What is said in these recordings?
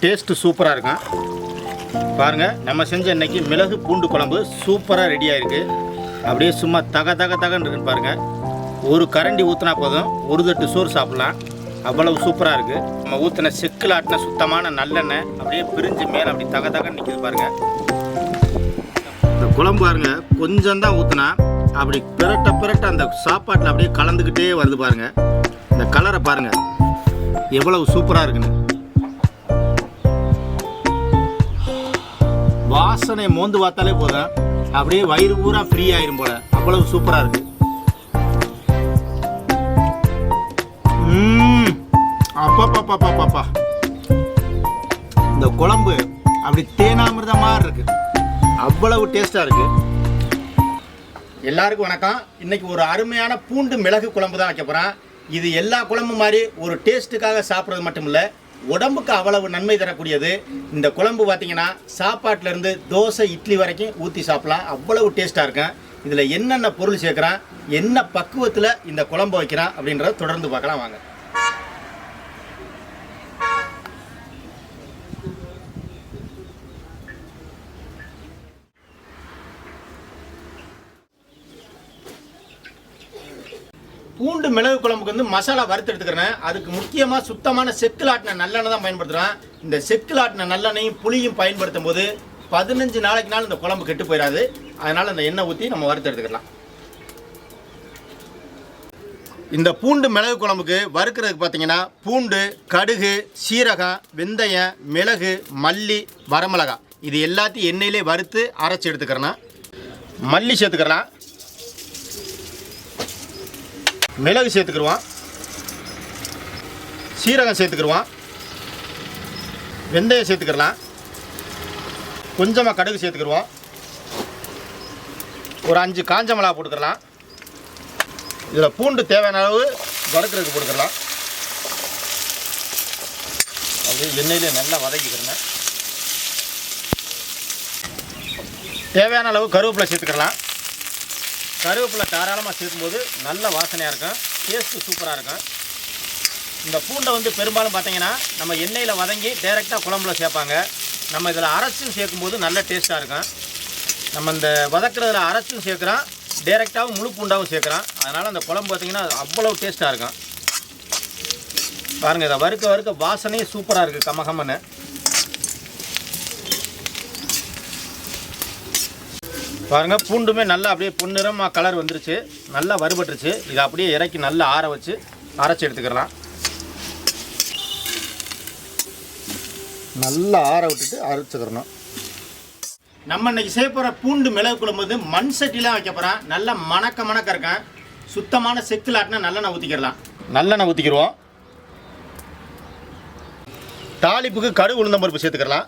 Taste சூப்பராக இருக்கும். பாருங்கள், நம்ம செஞ்ச இன்னைக்கு மிளகு பூண்டு குழம்பு சூப்பராக ரெடியாக இருக்குது. அப்படியே சும்மா தகன்னு இருக்குன்னு பாருங்கள். ஒரு கரண்டி ஊற்றினா போதும், ஒரு தட்டு சோறு சாப்பிட்லாம். அவ்வளவு சூப்பராக இருக்குது. நம்ம ஊற்றின செக்கில் ஆட்டின சுத்தமான நல்லெண்ணெய் அப்படியே பிரிஞ்சு மேலே அப்படி தகன்னு நிற்கிது பாருங்கள். இந்த குழம்பு பாருங்கள், கொஞ்சம் தான் ஊற்றினா அப்படி பிரட்ட அந்த சாப்பாட்டில் அப்படியே கலந்துக்கிட்டே வருது பாருங்கள். இந்த கலரை பாருங்கள் எவ்வளவு சூப்பராக இருக்குன்னு. வாசனை மோந்து பார்த்தாலே போதும், அப்படியே வயிறு பூரா ஃப்ரீ ஆயிரும் போல, அவ்வளவு சூப்பராக இருக்கு. அப்பா இந்த குழம்பு அப்படி தேனாமிர்த மாதிரி இருக்கு, அவ்வளவு டேஸ்டா இருக்கு. எல்லாருக்கும் வணக்கம். இன்னைக்கு ஒரு அருமையான பூண்டு மிளகு குழம்பு தான் வைக்க போறேன். இது எல்லா குழம்பு மாதிரி ஒரு டேஸ்ட்டுக்காக சாப்பிட்றது மட்டும் இல்லை, உடம்புக்கு அவ்வளவு நன்மை தரக்கூடியது. இந்த குழம்பு பார்த்தீங்கன்னா சாப்பாட்டிலேருந்து தோசை இட்லி வரைக்கும் ஊற்றி சாப்பிடலாம், அவ்வளவு டேஸ்ட்டாக இருக்கும். இதில் என்னென்ன பொருள் சேர்க்குறான், என்ன பக்குவத்தில் இந்த குழம்பு வைக்கிறான் அப்படின்றத தொடர்ந்து பார்க்கலாம் வாங்க. பூண்டு மிளகு குழம்புக்கு வந்து மசாலா வறுத்து எடுத்துக்கிறேன். அதுக்கு முக்கியமாக சுத்தமான செக்கில் ஆட்டின நல்லெண்ணெய் தான் பயன்படுத்துகிறேன். இந்த செக்கில் ஆட்டின நல்லெண்ணையும் புளியும் பயன்படுத்தும் போது 15 நாளைக்கு இந்த குழம்பு கெட்டு போயிடாது. அதனால் அந்த எண்ணெய் ஊற்றி நம்ம வறுத்து எடுத்துக்கலாம். இந்த பூண்டு மிளகு குழம்புக்கு வறுக்கிறதுக்கு பார்த்தீங்கன்னா பூண்டு, கடுகு, சீரகம், வெந்தயம், மிளகு, மல்லி, வரமிளகாய் இது எல்லாத்தையும் எண்ணெயிலே வறுத்து அரைச்சி எடுத்துக்கிறேன்னா. மல்லி சேர்த்துக்கலாம், மிளகு சேர்த்துக்கிடுவான், சீரகம் சேர்த்துக்கிடுவான், வெந்தயம் சேர்த்துக்கிடலாம், கொஞ்சமாக கடுகு சேர்த்துக்கிடுவோம், ஒரு 5 காஞ்ச மிளகா போட்டுக்கலாம். இதில் பூண்டு தேவையான அளவு வறுக்கிறதுக்கு போட்டுக்கலாம். அப்படியே எண்ணெயிலே நல்லா வதக்கிக்கிறேன். தேவையான அளவு கருவேப்பிலை சேர்த்துக்கலாம். கருவேப்பிலை தாராளமாக சேர்க்கும்போது நல்ல வாசனையாக இருக்கும், டேஸ்ட்டு சூப்பராக இருக்கும். இந்த பூண்டை வந்து பெரும்பாலும் பார்த்தீங்கன்னா நம்ம எண்ணெயில் வதங்கி டைரெக்டாக குழம்புல சேர்ப்பாங்க. நம்ம இதில் அரைச்சும் சேர்க்கும்போது நல்ல டேஸ்ட்டாக இருக்கும். நம்ம இந்த வதக்கிறதுல அரைச்சும் சேர்க்குறோம், டைரெக்டாகவும் முழு பூண்டாகவும் சேர்க்குறோம். அதனால் அந்த குழம்பு பார்த்திங்கன்னா அவ்வளோ டேஸ்ட்டாக இருக்கும். பாருங்கள், இதை வறுக்க வாசனையும் சூப்பராக இருக்குது, கமகமன்னு. பாருங்கள், பூண்டுமே நல்லா அப்படியே பொன்னிறமாக கலர் வந்துருச்சு, நல்லா வறுபட்டுருச்சு. இதை அப்படியே இறக்கி நல்லா ஆற வச்சு அரைச்சி எடுத்துக்கலாம். நல்லா ஆற விட்டுட்டு அரைச்சிக்கிறணும். நம்ம இன்னைக்கு செய்ய போகிற பூண்டு மிளகு குழம்பு வந்து மண் சட்டிலாம் வைக்க போகிறேன். நல்லா மணக்க இருக்கேன். சுத்தமான செக்கில் ஆட்டினா நல்லெண்ணெய் ஊற்றிக்கிறலாம். நல்லெண்ணெய் ஊற்றிக்கிடுவோம். தாளிப்புக்கு கடுகு உளுந்தம் பருப்பு சேர்த்துக்கலாம்.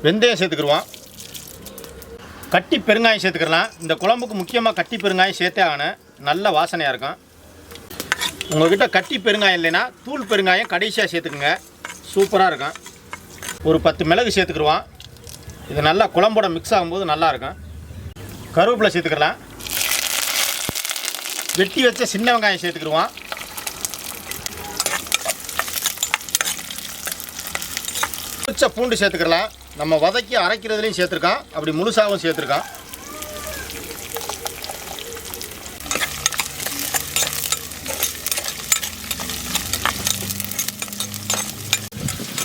வெந்தயம் சேர்த்துக்கிடுவோம். கட்டி பெருங்காயம் சேர்த்துக்கலாம். இந்த குழம்புக்கு முக்கியமாக கட்டி பெருங்காயம் சேர்த்தே ஆகணும், நல்ல வாசனையாக இருக்கும். உங்கள்கிட்ட கட்டி பெருங்காயம் இல்லைன்னா தூள் பெருங்காயம் கடைசியாக சேர்த்துக்குங்க, சூப்பராக இருக்கும். ஒரு 10 மிளகு சேர்த்துக்கிடுவோம். இது நல்லா குழம்போட மிக்ஸ் ஆகும்போது நல்லாயிருக்கும். கருவேப்பிலை சேர்த்துக்கலாம். வெட்டி வச்ச சின்ன வெங்காயம் சேர்த்துக்கிடுவோம். பிடிச்ச பூண்டு சேர்த்துக்கலாம். நம்ம வதக்கி அரைக்கிறதுலையும் சேர்த்துருக்கோம், அப்படி முழுசாகவும் சேர்த்துருக்கோம்.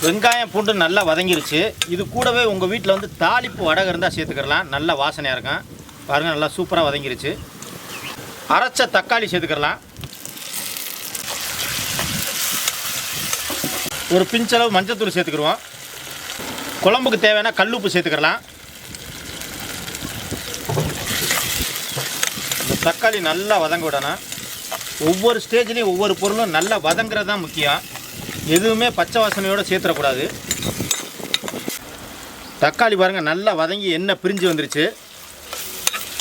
வெங்காயம் பூண்டு நல்லா வதங்கிருச்சு. இது கூடவே உங்கள் வீட்டில் வந்து தாளிப்பு வடகை இருந்தால் சேர்த்துக்கலாம், நல்ல வாசனையாக இருக்கும். பாருங்கள், நல்லா சூப்பராக வதங்கிருச்சு. அரைச்ச தக்காளி சேர்த்துக்கலாம். ஒரு பிஞ்சளவு மஞ்சத்தூள் சேர்த்துக்கிடுவோம். குழம்புக்கு தேவையான கல்லுப்பு சேர்த்துக்கலாம். இந்த தக்காளி நல்லா வதங்க விடணும். ஒவ்வொரு ஸ்டேஜ்லேயும் ஒவ்வொரு பொருளும் நல்லா வதங்குறது தான் முக்கியம். எதுவுமே பச்சை வாசனையோடு சேர்த்துடக்கூடாது. தக்காளி பாருங்கள் நல்லா வதங்கி எண்ணெய் பிரிஞ்சு வந்துருச்சு.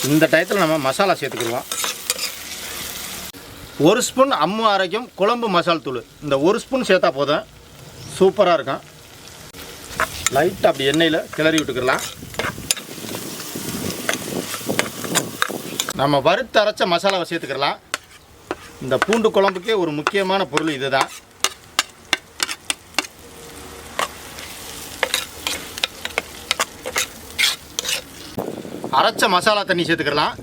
இந்த டயத்தில் நம்ம மசாலா சேர்த்துக்கிடுவோம். 1 ஸ்பூன் அம்மு ஆரோக்கியம் குழம்பு மசால் தூள், இந்த 1 ஸ்பூன் சேர்த்தா போதும், சூப்பராக இருக்கும். லைட்டாக அப்படி எண்ணெயில் கிளறி விட்டுக்கலாம். நம்ம வறுத்து அரைச்ச மசாலாவை சேர்த்துக்கலாம். இந்த பூண்டு குழம்புக்கே ஒரு முக்கியமான பொருள் இது தான். அரைச்ச மசாலா தண்ணி சேர்த்துக்கலாம்.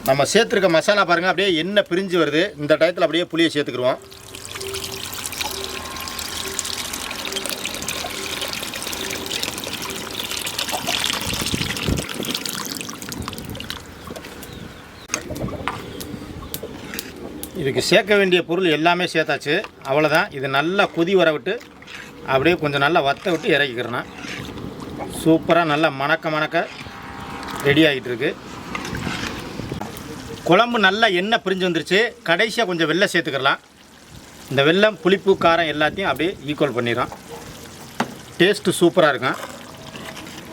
நம்ம சேர்த்துருக்க மசாலா பாருங்கள் அப்படியே எண்ணெய் பிரிஞ்சு வருது. இந்த டயத்தில் அப்படியே புளியை சேர்த்துக்கிடுவோம். இதுக்கு சேர்க்க வேண்டிய பொருள் எல்லாமே சேர்த்தாச்சு. அவ்வளோதான். இது நல்லா கொதி வர விட்டு அப்படியே கொஞ்சம் நல்லா வற்ற விட்டு இறக்கிக்கிறேன்னா சூப்பராக நல்லா மணக்க ரெடி ஆகிட்டு இருக்கு. குழம்பு நல்லா எண்ணெய் பிரிஞ்சு வந்துருச்சு. கடைசியாக கொஞ்சம் வெல்லம் சேர்த்துக்கலாம். இந்த வெல்லம் புளிப்பு காரம் எல்லாத்தையும் அப்படியே ஈக்குவல் பண்ணிடுறோம். டேஸ்ட்டு சூப்பராக இருக்கும்.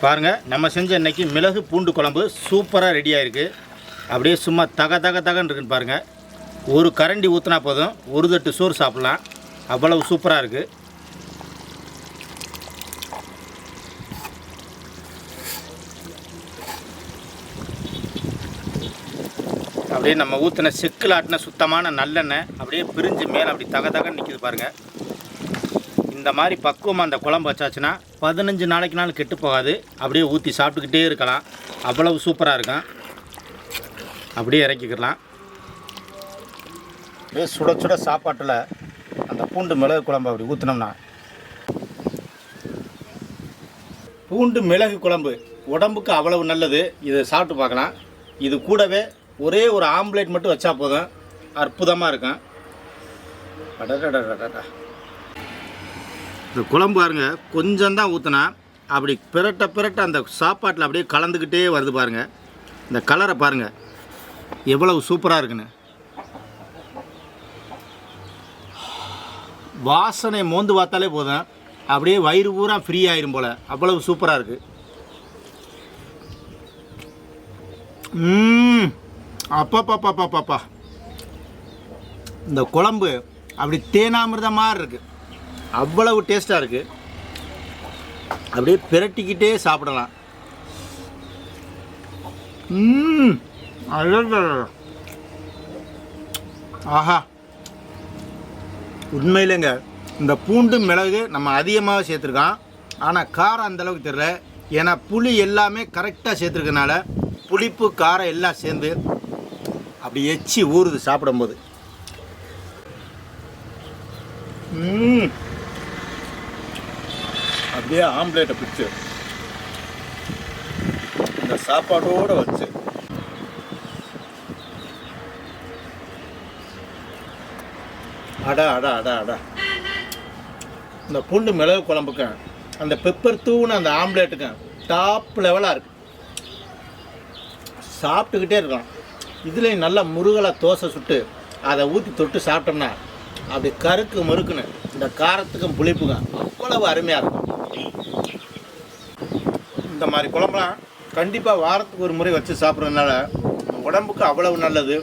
பாருங்கள், நம்ம செஞ்ச இன்றைக்கி மிளகு பூண்டு குழம்பு சூப்பராக ரெடி ஆகிருக்கு. அப்படியே சும்மா தகன்னு இருக்குன்னு பாருங்கள். ஒரு கரண்டி ஊற்றினா போதும், ஒரு தட்டு சோறு சாப்பிட்லாம். அவ்வளவு சூப்பராக இருக்குது. அப்படியே நம்ம ஊற்றின செக்கில் ஆட்டின சுத்தமான நல்லெண்ணெய் அப்படியே பிரிஞ்சு மேலே அப்படி தகன்னு நிற்கிது பாருங்கள். இந்த மாதிரி பக்குவமாக அந்த குழம்பு வச்சாச்சுன்னா 15 நாளைக்குனாலும் கெட்டு போகாது. அப்படியே ஊற்றி சாப்பிட்டுக்கிட்டே இருக்கலாம். அவ்வளவு சூப்பராக இருக்கும். அப்படியே இறக்கிக்கலாம். அப்படியே சுட சாப்பாட்டில் அந்த பூண்டு மிளகு குழம்பு அப்படி ஊற்றினோம்னா, பூண்டு மிளகு குழம்பு உடம்புக்கு அவ்வளவு நல்லது. இதை சாப்பிட்டு பார்க்கலாம். இது கூடவே ஒரே ஒரு ஆம்லேட் மட்டும் வச்சா போதும், அற்புதமாக இருக்கும். அடடடடடா, இந்த குழம்பு பாருங்க கொஞ்சம் தான் ஊற்றினா அப்படி பிரட்ட அந்த சாப்பாட்டில் அப்படியே கலந்துக்கிட்டே வருது பாருங்கள். இந்த கலரை பாருங்கள் எவ்வளவு சூப்பராக இருக்குன்னு. வாசனை மோந்து பார்த்தாலே போதும், அப்படியே வயிறு பூரா ஃப்ரீ ஆயிரும் போல். அவ்வளவு சூப்பராக இருக்குது. அப்பா இந்த குழம்பு அப்படி தேனாமிர்தம் மாதிரி இருக்குது. அவ்வளவு டேஸ்ட்டாக இருக்குது. அப்படியே பிரட்டிக்கிட்டே சாப்பிடலாம். ஆஹா, உண்மையிலேங்க இந்த பூண்டு மிளகு நம்ம அதிகமாக சேர்த்துருக்கோம். ஆனால் காரம் அந்தளவுக்கு தெரியல. ஏன்னா புளி எல்லாமே கரெக்டாக சேர்த்துருக்கனால புளிப்பு காரம் எல்லாம் சேர்ந்து அப்படி எச்சி ஊறுது சாப்பிடும்போது. அப்படியே ஆம்லேட்டை பிடிச்சி இந்த சாப்பாட்டோடு வச்சு அடா இந்த பூண்டு மிளகு குழம்புக்கு அந்த பெப்பர் தூணு அந்த ஆம்லேட்டுக்கு டாப் லெவலாக இருக்குது. சாப்பிட்டுக்கிட்டே இருக்கலாம். இதுலேயும் நல்லா முருகலாக தோசை சுட்டு அதை ஊற்றி தொட்டு சாப்பிட்டோம்னா அப்படி கருக்கு மறுக்குன்னு இந்த காரத்துக்கும் புளிப்புக்கும் அவ்வளவு அருமையாக இருக்கும். இந்த மாதிரி குழம்புலாம் கண்டிப்பாக வாரத்துக்கு ஒரு முறை வச்சு சாப்பிட்றதுனால உடம்புக்கு அவ்வளவு நல்லது.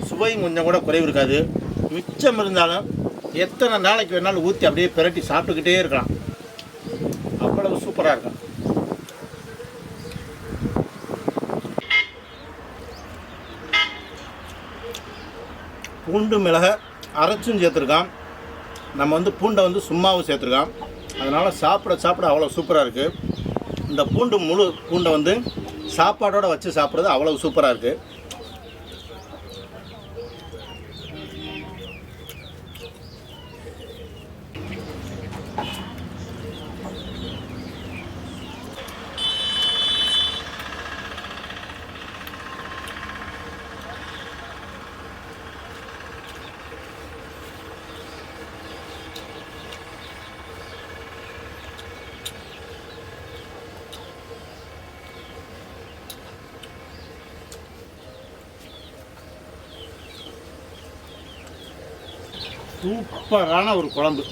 சுவையும் கொஞ்சம் கூட குறைவு இருக்காது. மிச்சம் இருந்தாலும் எத்தனை நாளைக்கு வேணாலும் ஊற்றி அப்படியே பிரட்டி சாப்பிட்டுக்கிட்டே இருக்கலாம். அவ்வளவு சூப்பராக இருக்கும். பூண்டு மிளகை அரைச்சும் சேர்த்துருக்கான். நம்ம பூண்டை சும்மாவும் சேர்த்துருக்கான். அதனால் சாப்பிட அவ்வளோ சூப்பராக இருக்குது. இந்த முழு பூண்டை சாப்பாடோடு வச்சு சாப்பிட்றது அவ்வளோ சூப்பராக இருக்குது. சூப்பரான ஒரு குழம்பு.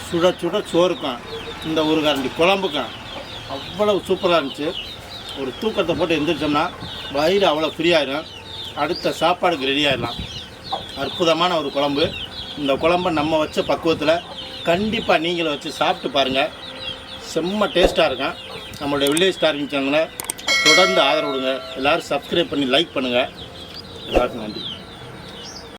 சுட சோறுக்கும் இந்த ஒரு கரண்டி குழம்புக்கும் அவ்வளவு சூப்பராக இருந்துச்சு. ஒரு தூக்கத்தை போட்டு எந்திரிச்சோம்னா வயிறு அவ்வளோ ஃப்ரீ ஆயிடும். அடுத்த சாப்பாடுக்கு ரெடி ஆகிடலாம். அற்புதமான ஒரு குழம்பு. இந்த குழம்பை நம்ம வச்ச பக்குவத்தில் கண்டிப்பாக நீங்களும் வச்சு சாப்பிட்டு பாருங்கள். செம்ம டேஸ்ட்டாக இருக்கும். நம்மளுடைய வில்லேஜ் ஸ்டாரிங் சேனலை தொடர்ந்து ஆதரவு கொடுங்க. எல்லோரும் சப்ஸ்கிரைப் பண்ணி லைக் பண்ணுங்கள். எல்லாருக்கும் நன்றி.